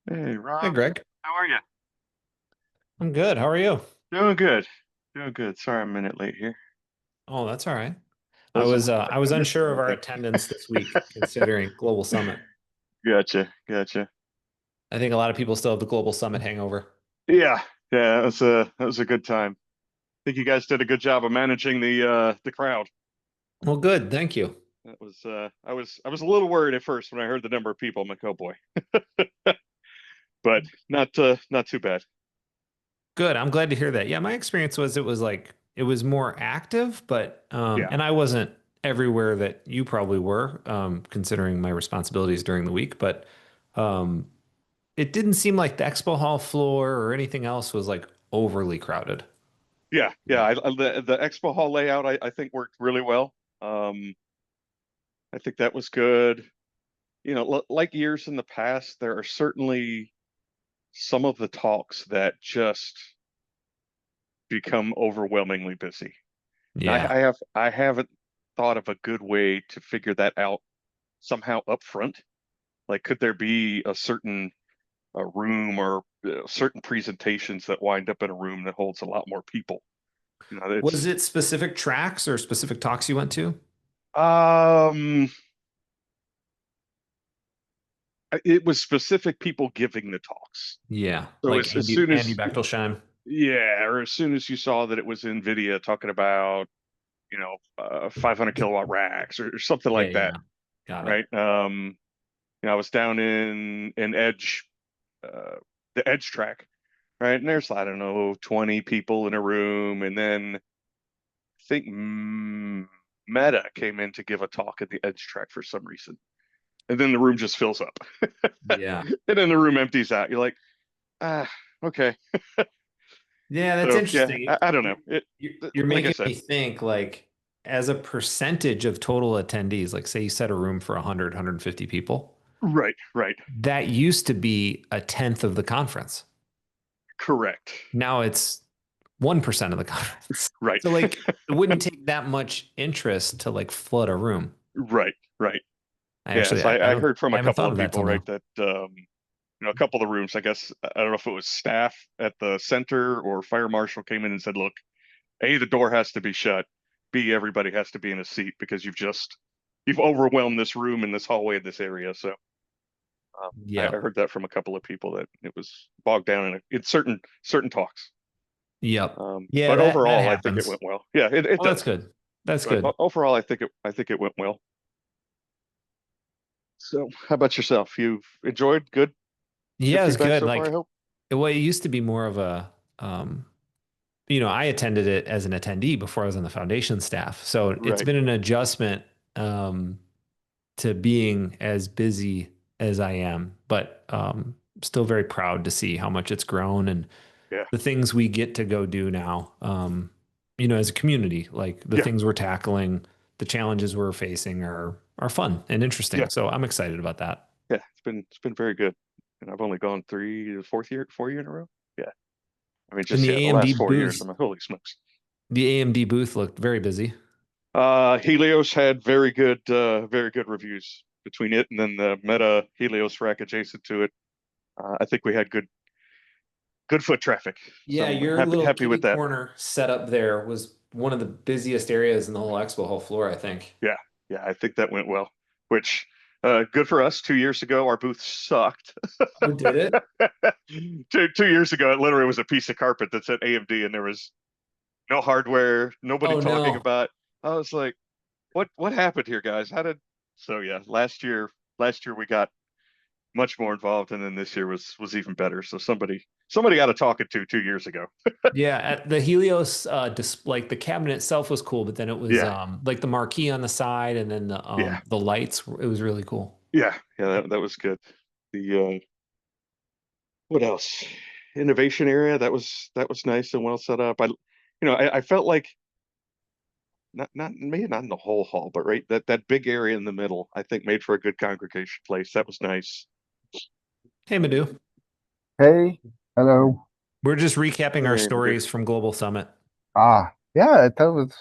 Hey, Hey, Rob. Greg. How are you? I'm good. How are you? Doing good. Doing good. Sorry I'm a minute late here. Oh, that's all right. I Doesn't was look uh, like I was I missed unsure of our anything. attendance this week, considering Global Summit. Gotcha. Gotcha. I think a lot of people still have the Global Summit hangover. Yeah. Yeah, that was a good time. I think you guys did a good job of managing the crowd. Well, good. Thank you. I was a little worried at first when I heard the number of people. I'm like, oh boy. But not too bad. Good. I'm glad to hear that. Yeah, my experience was it was more active, but Yeah. and I wasn't everywhere that you probably were, considering my responsibilities during the week, but um it didn't seem like the expo hall floor or anything else was like overly crowded. Yeah. Yeah. The expo hall layout I think worked really well. Um I think that was good. Like years in the past, there are certainly some of the talks that just become overwhelmingly busy. And Yeah. I haven't thought of a good way to figure that out somehow up front. Like, could there be a certain room or certain presentations that wind up in a room that holds a lot more people? Was It's it specific tracks or specific talks you went to? um, it was specific people giving the talks. Yeah, So like as Andy soon Andy as Bechtolsheim. yeah, or as soon as you saw that it was NVIDIA talking about 500 kilowatt racks or something Yeah, like yeah. that, Got it. right? I was down in Edge, uh, the Edge track, right? And there's, I don't know, 20 people in a room. And then I think Meta came in to give a talk at the Edge track for some reason. And then the room just fills up. Yeah. And then the room empties out. You're like, ah, okay. Yeah, that's So yeah, interesting. I don't know. You're Like I making said, me think like as a percentage of total attendees, like say you set a room for 100, people, right, right, that used to be a tenth of the conference. correct, Now it's 1% of the conference. right. So like it wouldn't take that much interest to like flood a room. Right, right. I Yes, actually I heard from I a haven't couple thought of of that people, till right, now. that a couple of the rooms, I guess, I don't know if it was staff at the center or fire marshal came in and said, "Look, A, the door has to be shut. B, everybody has to be in a seat because you've overwhelmed this room and this hallway in this area." So I Yep. heard that from a couple of people that it was bogged down in certain talks. Yep. Yeah, But that overall, I think it happens. went well. Yeah, it Oh, that's does. good. That's But good. overall, I think it went well. So, how about yourself? You've enjoyed? Good Yeah, it's feedback good. so far, I Like, hope. well, it used to be more of a, I attended it as an attendee before I was on the foundation staff. So it's Right. been an adjustment, to being as busy as I am, but still very proud to see how much it's grown and Yeah. the things we get to go do now, as a community, like the Yeah. things we're tackling, the challenges we're facing are fun and interesting. Yeah. So I'm excited about that. Yeah. It's been very good. And I've only gone 4 year in a row. Yeah. I mean, And just yeah, the last 4 years. I'm like, holy smokes. The AMD booth looked very busy. Helios had very good reviews between it and then the Meta Helios rack adjacent to it. I think we had good foot traffic. So Yeah, I'm your little happy kitty with that. corner setup there was one of the busiest areas in the whole expo hall floor, I think. Yeah. Yeah. I think that went well, which good for us. 2 years ago, our booth sucked. Oh, did it? Two years ago, it literally was a piece of carpet that said AMD, and there was no hardware, nobody Oh talking no. about. I was like, what happened here, guys? How did? So yeah, last year we got much more involved, and then this year was even better. So somebody got to talk it to 2 years ago. Yeah, at the Helios like the cabinet itself was cool, but then it was Yeah, like the marquee on the side and then yeah, the lights, it was really cool. yeah. That was good. The what else? Innovation area that was nice and well set up. I felt like not maybe not in the whole hall, but right that big area in the middle, I think made for a good congregation place. That was nice. Hey, Madhu. Hey, hello. We're just recapping our Hey, we do. stories from Global Summit. Yeah, that was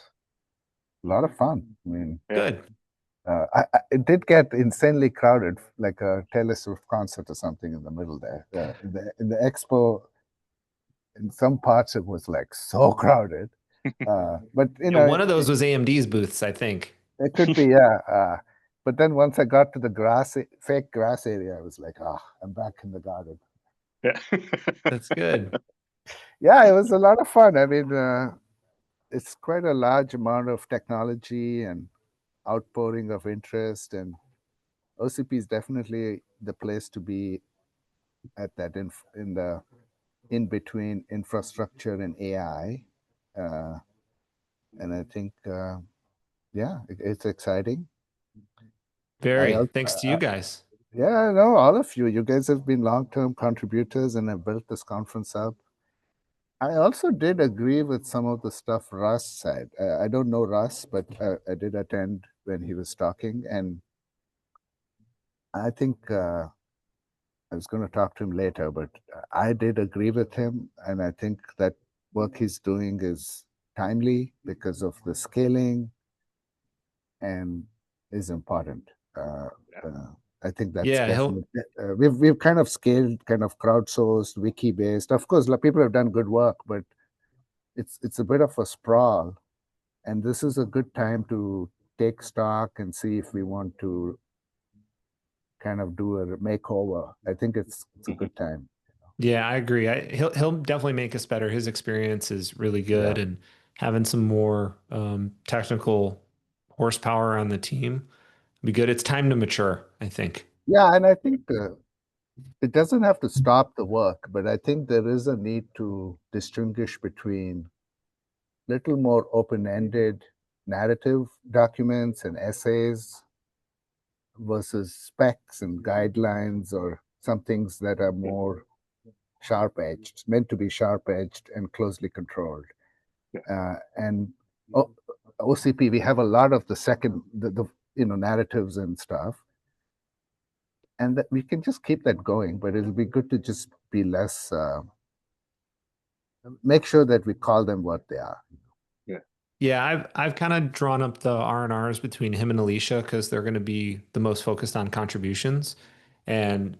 a lot of fun. I mean, Yeah, Good. it did get insanely crowded, like a Taylor Swift concert or something in the middle there. In the expo, in some parts it was like so crowded. But you Yeah, know, one of those was AMD's booths, I think. it could be, yeah. But then once I got to the fake grass area, I was like, ah, I'm back in the garden. Yeah. That's good. Yeah, it was a lot of fun. I mean, it's quite a large amount of technology and outpouring of interest, and OCP is definitely the place to be at that in the in between infrastructure and AI. Uh, and I think, yeah, it's exciting. I Very. also, Thanks to you guys. yeah, no, all of you. You guys have been long-term contributors and have built this conference up. I also did agree with some of the stuff Russ said. I don't know Russ, but I did attend when he was talking, and I think I was going to talk to him later, but I did agree with him, and I think that work he's doing is timely because of the scaling and is important. I think that's Yeah, definitely we've kind of scaled, kind of crowdsourced, wiki based. Of course, people have done good work, but it's a bit of a sprawl, and this is a good time to take stock and see if we want to kind of do a makeover. I think it's a Mhm. good time. yeah, I agree. He'll definitely make us better. His experience is really Yeah. good, and having some more technical horsepower on the team be good. It's time to mature, I think. Yeah, and I think it doesn't have to stop the work, but I think there is a need to distinguish between little more open-ended narrative documents and essays versus specs and guidelines or some things that are more sharp-edged, meant to be sharp-edged and closely controlled. Yeah. And OCP, we have a lot of the narratives and stuff, and that we can just keep that going. But it'll be good to just be less. Make sure that we call them what they are. Yeah. Yeah, I've kind of drawn up the R&Rs between him and Alicia because they're going to be the most focused on contributions, and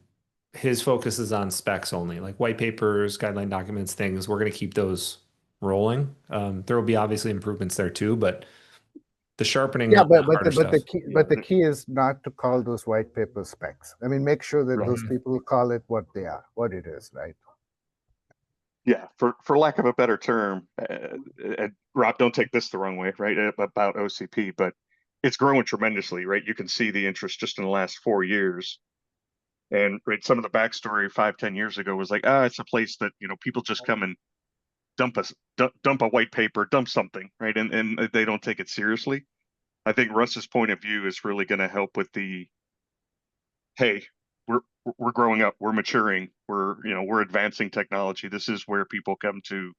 his focus is on specs only, like white papers, guideline documents, things. We're going to keep those rolling. There will be obviously improvements there too, but the sharpening Yeah, on the but harder stuff. the key is not to call those white paper specs. I mean, make sure that Right. those people call it what they are, what it is, right? Yeah, for lack of a better term, Rob, don't take this the wrong way, right? About OCP, but it's growing tremendously, right? You can see the interest just in the last 4 years. And right, some of the backstory 5, 10 years ago was like, it's a place that people just come and dump a white paper, dump something, right? And they don't take it seriously. I think Russ's point of view is really going to help with the, hey, we're growing up, we're maturing, we're advancing technology. This is where people come to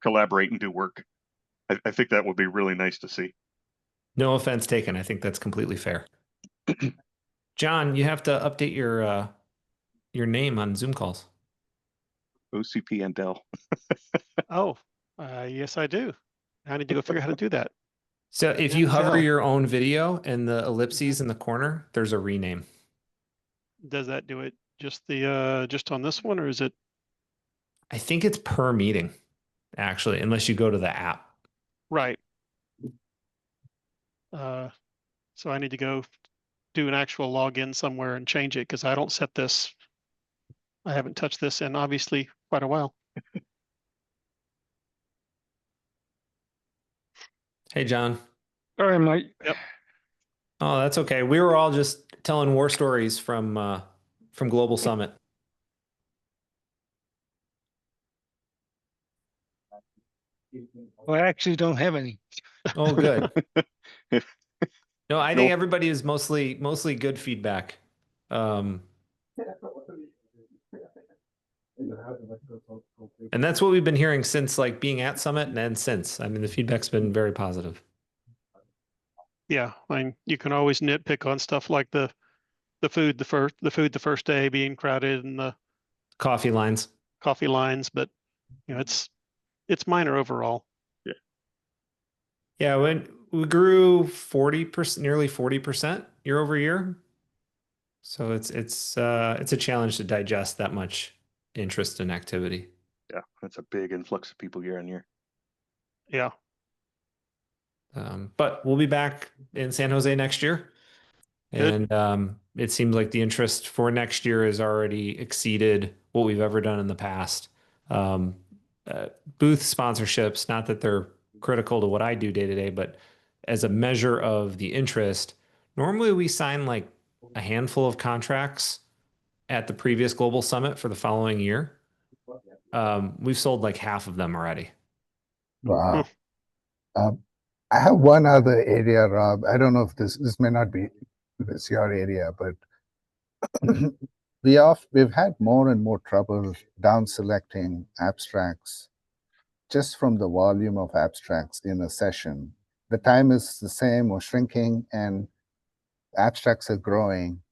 collaborate and do work. I think that would be really nice to see. No offense taken. I think that's completely fair. John, you have to update your name on Zoom calls. OCP and Dell. Oh, yes, I do. I need to go figure out how to do that. So if you hover your own video and the ellipses in the corner, there's a rename. Does that do it just on this one, or is it? I think it's per meeting, actually, unless you go to the app. Right. So I need to go do an actual login somewhere and change it because I don't set this. I haven't touched this in obviously quite a while. Hey, John. All right, Mike. Yep. Oh, that's okay. We were all just telling war stories from Global Summit. Well, I actually don't have any. Oh, good. No, I think Nope. everybody is mostly good feedback. And that's what we've been hearing since like being at Summit and then since. I mean, the feedback's been very positive. Yeah, I mean, you can always nitpick on stuff like the food the first day being crowded and the Coffee lines. coffee lines, but it's minor overall. Yeah, when we grew 40%, nearly 40% year over year. So it's a challenge to digest that much interest and activity. Yeah, that's a big influx of people year on year. Yeah. But we'll be back in San Jose next year. Good. And it seems like the interest for next year has already exceeded what we've ever done in the past. Um, Booth sponsorships, not that they're critical to what I do day to day, but as a measure of the interest, normally we sign like a handful of contracts at the previous global summit for the following year. We've sold like half of them already. Wow. I have one other area, Rob. I don't know if this may not be this your area, but we've had more and more trouble down selecting abstracts just from the volume of abstracts in a session. The time is the same or shrinking, and abstracts are growing,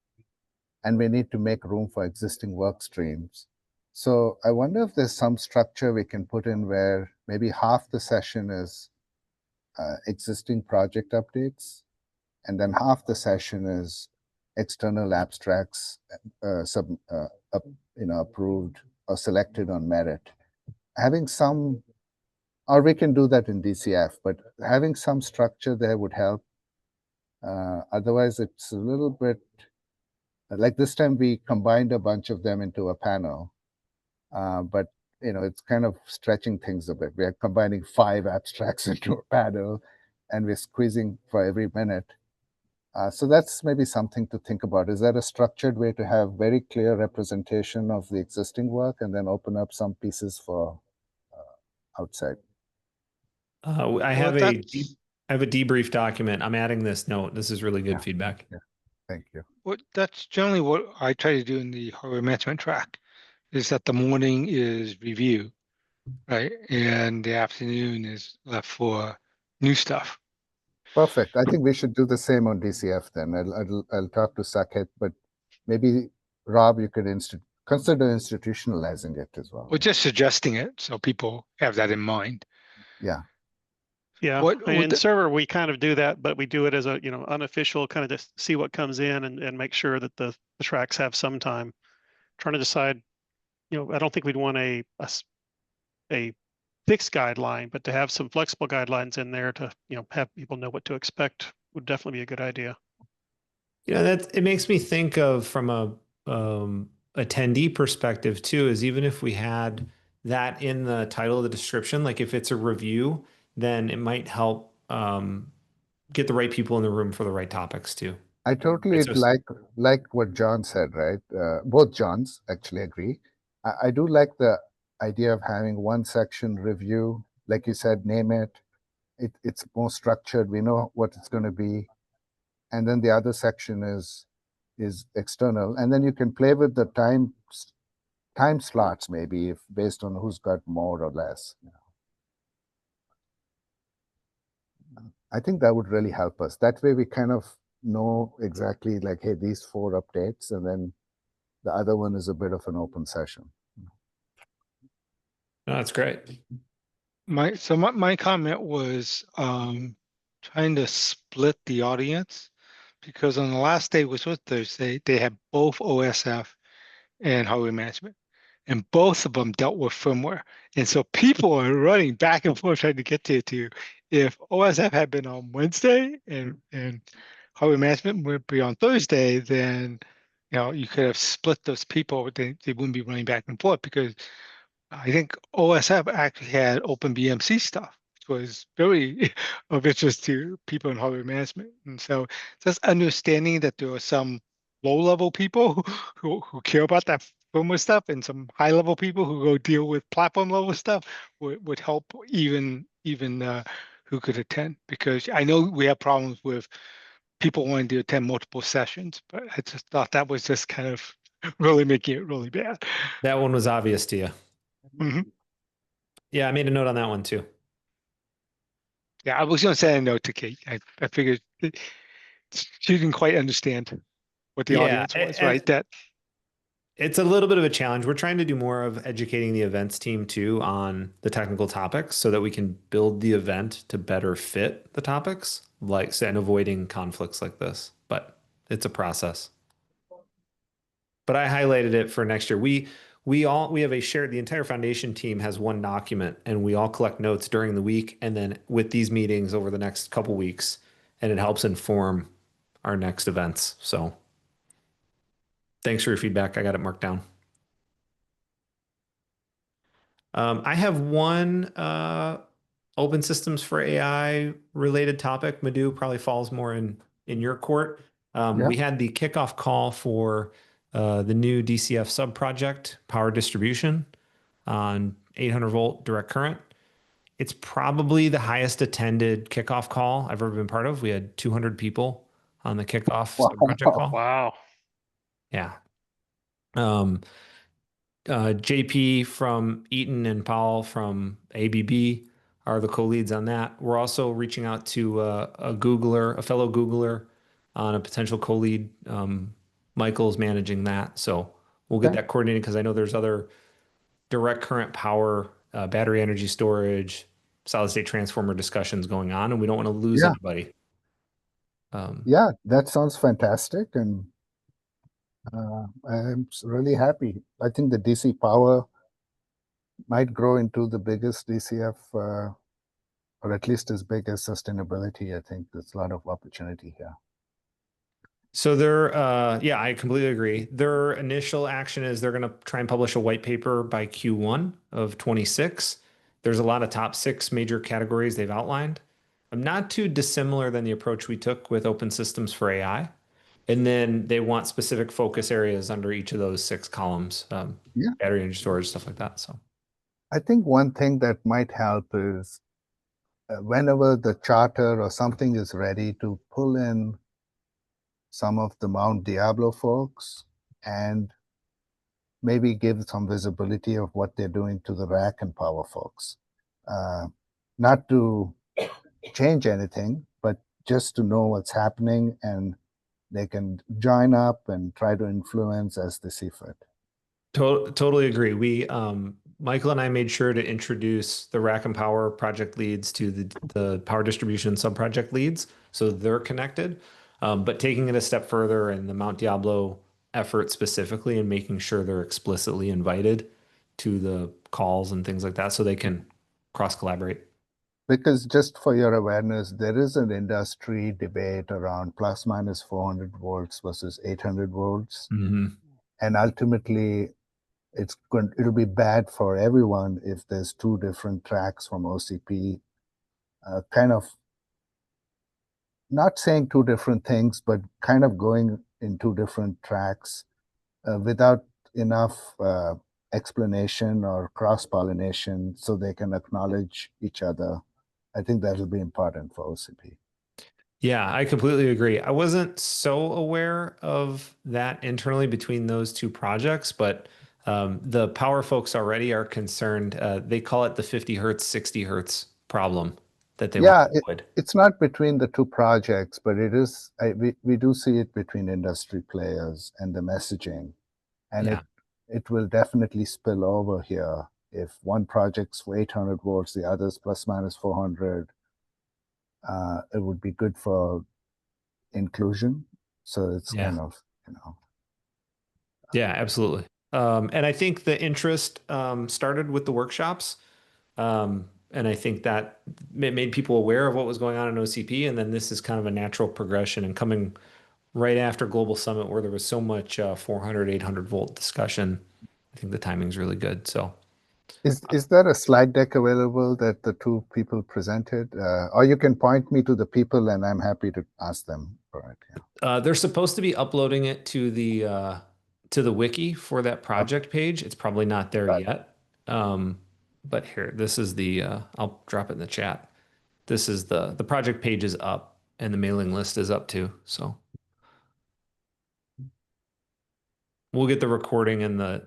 and we need to make room for existing work streams. So I wonder if there's some structure we can put in where maybe half the session is existing project updates, and then half the session is external abstracts approved or selected on merit. Having some, or we can do that in DCF, but having some structure there would help. Otherwise, it's a little bit like this time we combined a bunch of them into a panel, but it's kind of stretching things a bit. We are combining 5 abstracts into a panel, and we're squeezing for every minute. So that's maybe something to think about. Is that a structured way to have very clear representation of the existing work and then open up some pieces for outside? I have a debrief document. I'm adding this note. This is really good feedback. Yeah. Thank you. That's generally what I try to do in the hardware management track, is that the morning is review, right? And the afternoon is left for new stuff. Perfect. I think we should do the same on DCF then. I'll talk to Saket, but maybe Rob, you could consider institutionalizing it as well. Or just suggesting it so people have that in mind. Yeah. Yeah. In server, we kind of do that, but we do it as a unofficial kind of just see what comes in and make sure that the tracks have some time. Trying to decide, I don't think we'd want a fixed guideline, but to have some flexible guidelines in there to have people know what to expect would definitely be a good idea. It makes me think of, from a attendee perspective too, is even if we had that in the title of the description, like if it's a review, then it might help get the right people in the room for the right topics too. I totally like what John said, right? Both Johns actually agree. I do like the idea of having one section review, like you said, name it. It's more structured. We know what it's going to be, and then the other section is external, and then you can play with the time slots maybe if based on who's got more or less. I think that would really help us. That way we kind of know exactly like, hey, these 4 updates, and then the other one is a bit of an open session. No, that's great. My comment was trying to split the audience, because on the last day, which was Thursday, they had both OSF and hardware management, and both of them dealt with firmware. And so people are running back and forth trying to get to if OSF had been on Wednesday and hardware management would be on Thursday, then you could have split those people. They wouldn't be running back and forth, because I think OSF actually had OpenBMC stuff, which was very of interest to people in hardware management. And so just understanding that there are some low-level people who care about that firmware stuff, and some high-level people who go deal with platform-level stuff would help even who could attend. Because I know we have problems with people wanting to attend multiple sessions, but I just thought that was just kind of really making it really bad. That one was obvious to you. Mm-hmm. Yeah, I made a note on that one too. Yeah, I was going to say a note to Kate. I figured she didn't quite understand what the audience was, right? That it's a little bit of a challenge. We're trying to do more of educating the events team too on the technical topics, so that we can build the event to better fit the topics, and avoiding conflicts like this. But It's a process. But I highlighted it for next year. We have a shared, the entire foundation team has one document, and we all collect notes during the week and then with these meetings over the next couple weeks, and it helps inform our next events. So thanks for your feedback. I got it marked down. I have one open systems for AI related topic. Madhu probably falls more in your court. Yeah. We had the kickoff call for the new DCF sub project, power distribution on 800 volt direct current. It's probably the highest attended kickoff call I've ever been part of. We had 200 people on the kickoff sub project call. Wow. Yeah. JP from Eaton and Powell from ABB are the co-leads on that. We're also reaching out to a Googler, a fellow Googler on a potential co-lead. Michael's managing that. So we'll get that coordinated because I know there's other direct current power, battery energy storage, solid state transformer discussions going on, and we don't want to lose anybody. Yeah, that sounds fantastic. And I'm really happy. I think the DC power might grow into the biggest DCF, or at least as big as sustainability. I think there's a lot of opportunity here. So yeah, I completely agree. Their initial action is they're going to try and publish a white paper by Q1 of 26. There's a lot of top 6 major categories they've outlined. I'm not too dissimilar than the approach we took with open systems for AI. And then they want specific focus areas under each of those 6 columns, battery energy storage, stuff like that. So I think one thing that might help is whenever the charter or something is ready, to pull in some of the Mount Diablo folks and maybe give some visibility of what they're doing to the rack and power folks. Not to change anything, but just to know what's happening, and they can join up and try to influence as they see fit. Totally agree. We, Michael and I made sure to introduce the rack and power project leads to the power distribution sub-project leads, so they're connected. But taking it a step further in the Mount Diablo effort specifically, and making sure they're explicitly invited to the calls and things like that, so they can cross collaborate. Because just for your awareness, there is an industry debate around plus minus 400 volts versus 800 volts. Mm-hmm. And ultimately, it'll be bad for everyone if there's 2 different tracks from OCP, kind of not saying 2 different things, but kind of going in 2 different tracks without enough explanation or cross-pollination so they can acknowledge each other. I think that will be important for OCP. Yeah, I completely agree. I wasn't so aware of that internally between those 2 projects, but the power folks already are concerned. They call it the 50 hertz, 60 hertz problem that they want to avoid. It's not between the 2 projects, but it is. We do see it between industry players and the messaging, and it will definitely spill over here if one project's for 800 volts, the other's plus minus 400. It would be good for inclusion. So it's kind of, Yeah, absolutely. And I think the interest started with the workshops. And I think that made people aware of what was going on in OCP. And then this is kind of a natural progression, and coming right after Global Summit, where there was so much 400, 800 volt discussion. I think the timing's really good. So is there a slide deck available that the 2 people presented? Or you can point me to the people and I'm happy to ask them for it. Yeah. They're supposed to be uploading it to the wiki for that project page. It's probably not there yet. But here, this is I'll drop it in the chat. This is the project page is up, and the mailing list is up too. So we'll get the recording and the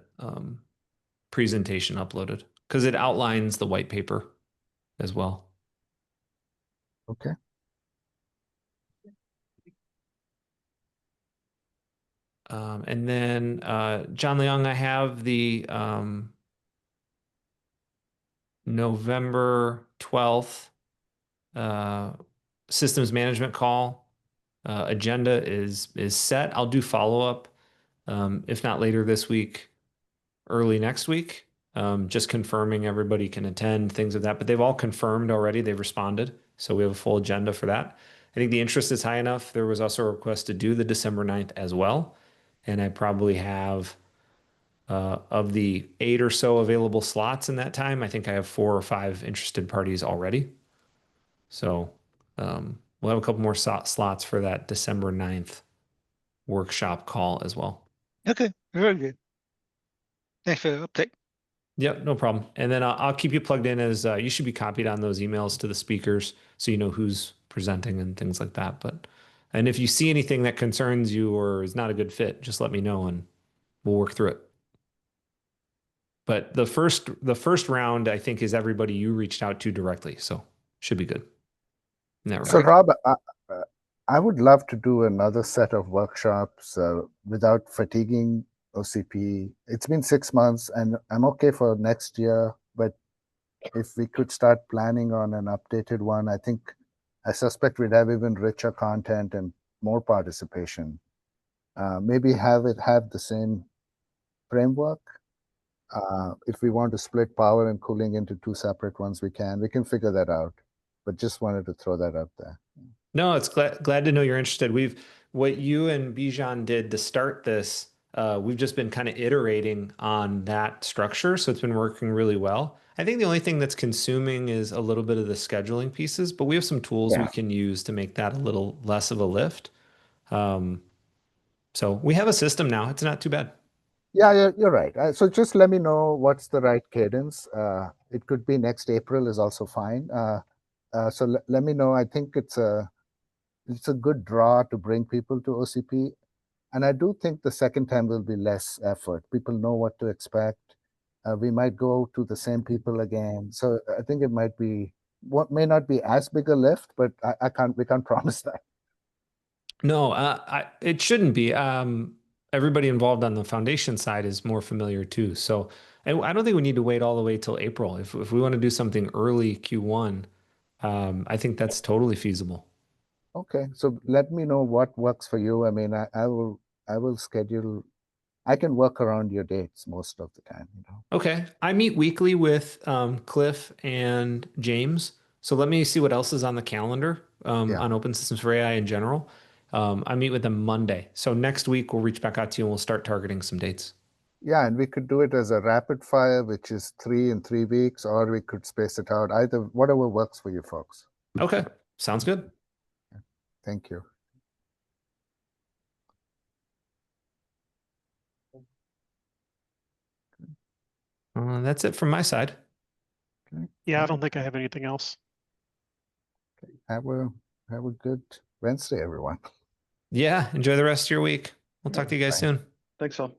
presentation uploaded, because it outlines the white paper as well. Okay. And then John Leong, I have the November 12th systems management call agenda is set. I'll do follow-up, if not later this week, early next week, just confirming everybody can attend, things of that. But they've all confirmed already. They've responded. So we have a full agenda for that. I think the interest is high enough. There was also a request to do the December 9th as well. And I probably have, of the 8 or so available slots in that time, I think I have 4 or 5 interested parties already. So we'll have a couple more slots for that December 9th workshop call as well. Okay, very good. Thanks for the update. Yep, no problem. And then I'll keep you plugged in as you should be copied on those emails to the speakers so you know who's presenting and things like that. And if you see anything that concerns you or is not a good fit, just let me know and we'll work through it. But the first round, I think, is everybody you reached out to directly. So should be good. So Rob, I would love to do another set of workshops without fatiguing OCP. It's been 6 months and I'm okay for next year, but if we could start planning on an updated one, I suspect we'd have even richer content and more participation. Maybe have the same framework. If we want to split power and cooling into 2 separate ones, we can figure that out, but just wanted to throw that out there. No, it's glad to know you're interested. What you and Bijan did to start this, we've just been kind of iterating on that structure. So it's been working really well. I think the only thing that's consuming is a little bit of the scheduling pieces, but we have some tools we can use to make that a little less of a lift. So we have a system now. It's not too bad. Yeah, you're right. So just let me know what's the right cadence. It could be next April is also fine. So let me know. I think it's a good draw to bring people to OCP. And I do think the second time will be less effort. People know what to expect. We might go to the same people again. So I think it might be what may not be as big a lift, but we can't promise that. No, it shouldn't be. Everybody involved on the foundation side is more familiar too. So I don't think we need to wait all the way till April. If we want to do something early Q1, I think that's totally feasible. Okay, so let me know what works for you. I mean, I will schedule. I can work around your dates most of the time. Okay, I meet weekly with Cliff and James. So let me see what else is on the calendar on Open Systems for AI in general. I meet with them Monday. So next week we'll reach back out to you and we'll start targeting some dates. Yeah, and we could do it as a rapid fire, which is 3 in 3 weeks, or we could space it out. Either whatever works for you folks. Okay, sounds good. Thank you. That's it from my side. Okay. Yeah, I don't think I have anything else. Okay. Have a good Wednesday, everyone. Yeah, enjoy the rest of your week. We'll talk to you guys soon. Thanks all.